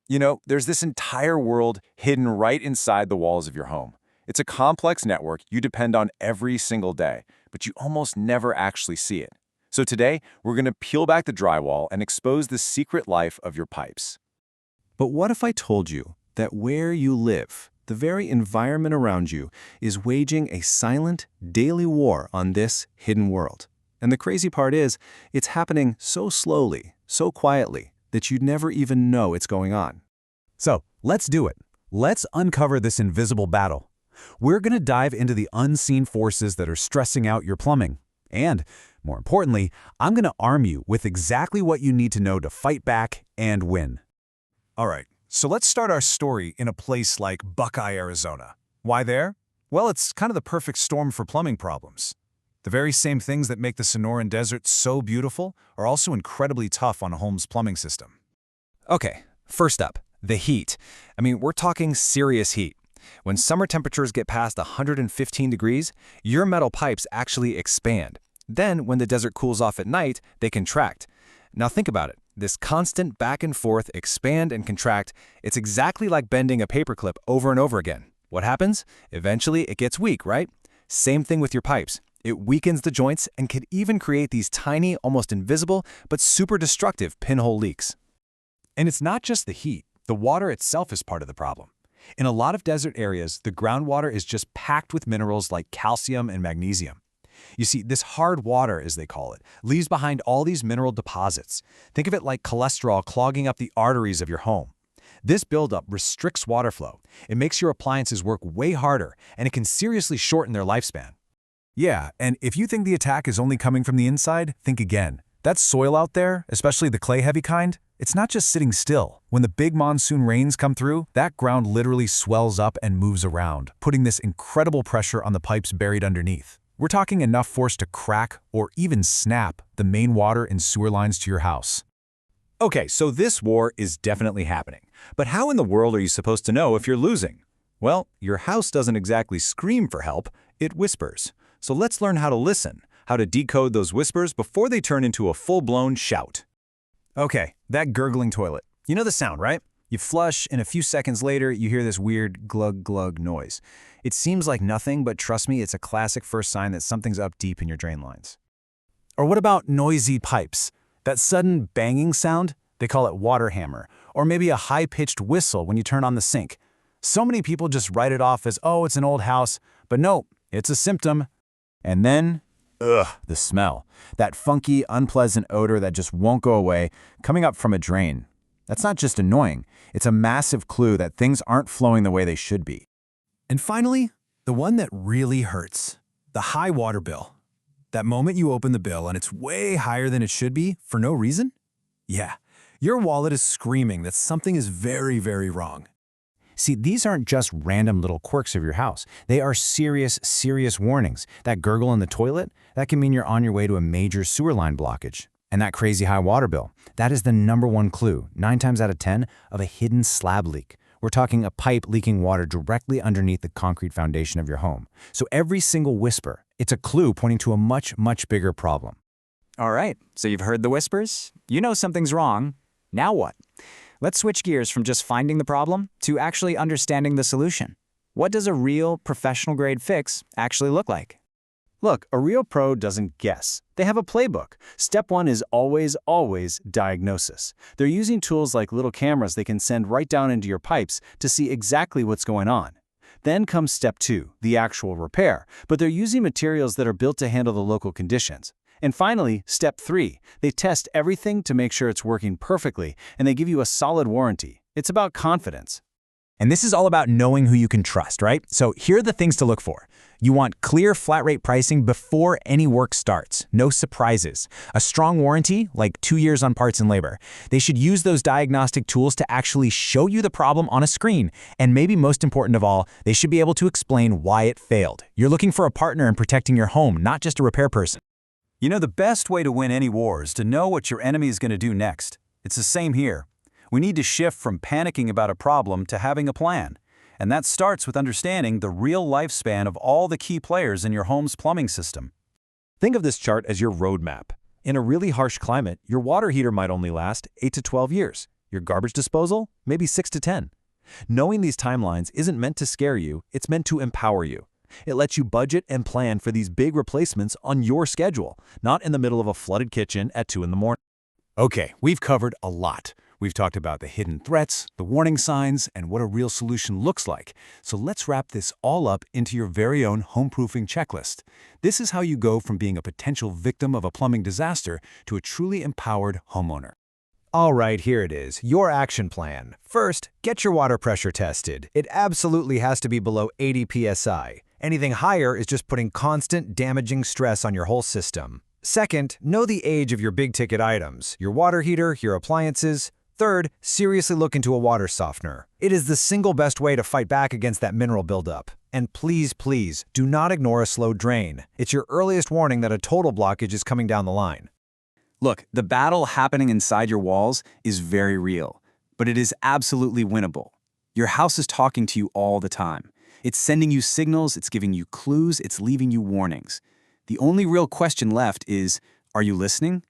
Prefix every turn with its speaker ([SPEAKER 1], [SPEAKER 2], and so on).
[SPEAKER 1] There's this entire world hidden right inside the walls of your home. It's a complex network you depend on every single day, but you almost never actually see it. So today, we're going to peel back the drywall and expose the secret life of your pipes.
[SPEAKER 2] But what if I told you that where you live, the very environment around you, is waging a silent, daily war on this hidden world? And the crazy part is, it's happening so slowly, so quietly, that you'd never even know it's going on.
[SPEAKER 3] So, let's do it. Let's uncover this invisible battle. We're going to dive into the unseen forces that are stressing out your plumbing. And, more importantly, I'm going to arm you with exactly what you need to know to fight back and win.
[SPEAKER 4] All right, so let's start our story in a place like Buckeye, Arizona. Why there? Well, it's kind of the perfect storm for plumbing problems. The very same things that make the Sonoran Desert so beautiful are also incredibly tough on a home's plumbing system.
[SPEAKER 5] Okay, first up, the heat. We're talking serious heat. When summer temperatures get past 115 degrees, your metal pipes actually expand. Then, when the desert cools off at night, they contract. Now think about it. This constant back and forth, expand and contract, it's exactly like bending a paperclip over and over again. What happens? Eventually, it gets weak, right? Same thing with your pipes. It weakens the joints and can even create these tiny, almost invisible, but super destructive pinhole leaks.
[SPEAKER 4] And it's not just the heat. The water itself is part of the problem. In a lot of desert areas, the groundwater is just packed with minerals like calcium and magnesium. You see, this hard water, as they call it, leaves behind all these mineral deposits. Think of it like cholesterol clogging up the arteries of your home. This buildup restricts water flow. It makes your appliances work way harder, and it can seriously shorten their lifespan.
[SPEAKER 3] Yeah, and if you think the attack is only coming from the inside, think again. That soil out there, especially the clay-heavy kind, it's not just sitting still. When the big monsoon rains come through, that ground literally swells up and moves around, putting this incredible pressure on the pipes buried underneath. We're talking enough force to crack or even snap the main water and sewer lines to your house.
[SPEAKER 1] Okay, so this war is definitely happening. But how in the world are you supposed to know if you're losing? Well, your house doesn't exactly scream for help, it whispers. So let's learn how to listen, how to decode those whispers before they turn into a full-blown shout.
[SPEAKER 4] Okay, that gurgling toilet. You know the sound, right? You flush, and a few seconds later, you hear this weird glug-glug noise. It seems like nothing, but trust me, it's a classic first sign that something's up deep in your drain lines.
[SPEAKER 3] Or what about noisy pipes? That sudden banging sound? They call it water hammer. Or maybe a high-pitched whistle when you turn on the sink. So many people just write it off as, oh, it's an old house. But no, it's a symptom. And then, the smell. That funky, unpleasant odor that just won't go away, coming up from a drain. That's not just annoying. It's a massive clue that things aren't flowing the way they should be.
[SPEAKER 4] And finally, the one that really hurts. The high water bill. That moment you open the bill and it's way higher than it should be for no reason? Yeah, your wallet is screaming that something is very, very wrong.
[SPEAKER 2] See, these aren't just random little quirks of your house. They are serious, serious warnings. That gurgle in the toilet, that can mean you're on your way to a major sewer line blockage. And that crazy high water bill, that is the #1 clue, 9 times out of 10, of a hidden slab leak. We're talking a pipe leaking water directly underneath the concrete foundation of your home. So every single whisper, it's a clue pointing to a much, much bigger problem.
[SPEAKER 6] All right, so you've heard the whispers. You know something's wrong. Now what? Let's switch gears from just finding the problem to actually understanding the solution. What does a real professional-grade fix actually look like?
[SPEAKER 1] Look, a real pro doesn't guess. They have a playbook. Step 1 is always diagnosis. They're using tools like little cameras they can send right down into your pipes to see exactly what's going on. Then comes step 2, the actual repair, but they're using materials that are built to handle the local conditions. And finally, step 3, they test everything to make sure it's working perfectly, and they give you a solid warranty. It's about confidence.
[SPEAKER 2] And this is all about knowing who you can trust, right? So here are the things to look for. You want clear flat rate pricing before any work starts. No surprises. A strong warranty, like 2 years on parts and labor. They should use those diagnostic tools to actually show you the problem on a screen. And maybe most important of all, they should be able to explain why it failed. You're looking for a partner in protecting your home, not just a repair person.
[SPEAKER 3] You know, the best way to win any war is to know what your enemy is going to do next. It's the same here. We need to shift from panicking about a problem to having a plan. And that starts with understanding the real lifespan of all the key players in your home's plumbing system.
[SPEAKER 1] Think of this chart as your roadmap. In a really harsh climate, your water heater might only last 8 to 12 years.
[SPEAKER 4] Your garbage disposal? Maybe 6 to 10. Knowing these timelines isn't meant to scare you, it's meant to empower you. It lets you budget and plan for these big replacements on your schedule, not in the middle of a flooded kitchen at 2 in the morning.
[SPEAKER 3] Okay, we've covered a lot. We've talked about the hidden threats, the warning signs, and what a real solution looks like. So let's wrap this all up into your very own home-proofing checklist. This is how you go from being a potential victim of a plumbing disaster to a truly empowered homeowner.
[SPEAKER 2] All right, here it is, your action plan. First, get your water pressure tested. It absolutely has to be below 80 psi. Anything higher is just putting constant damaging stress on your whole system. Second, know the age of your big-ticket items, your water heater, your appliances. Third, seriously look into a water softener. It is the single best way to fight back against that mineral buildup. And please, please, do not ignore a slow drain. It's your earliest warning that a total blockage is coming down the line.
[SPEAKER 6] Look, the battle happening inside your walls is very real, but it is absolutely winnable. Your house is talking to you all the time. It's sending you signals, it's giving you clues, it's leaving you warnings. The only real question left is, are you listening?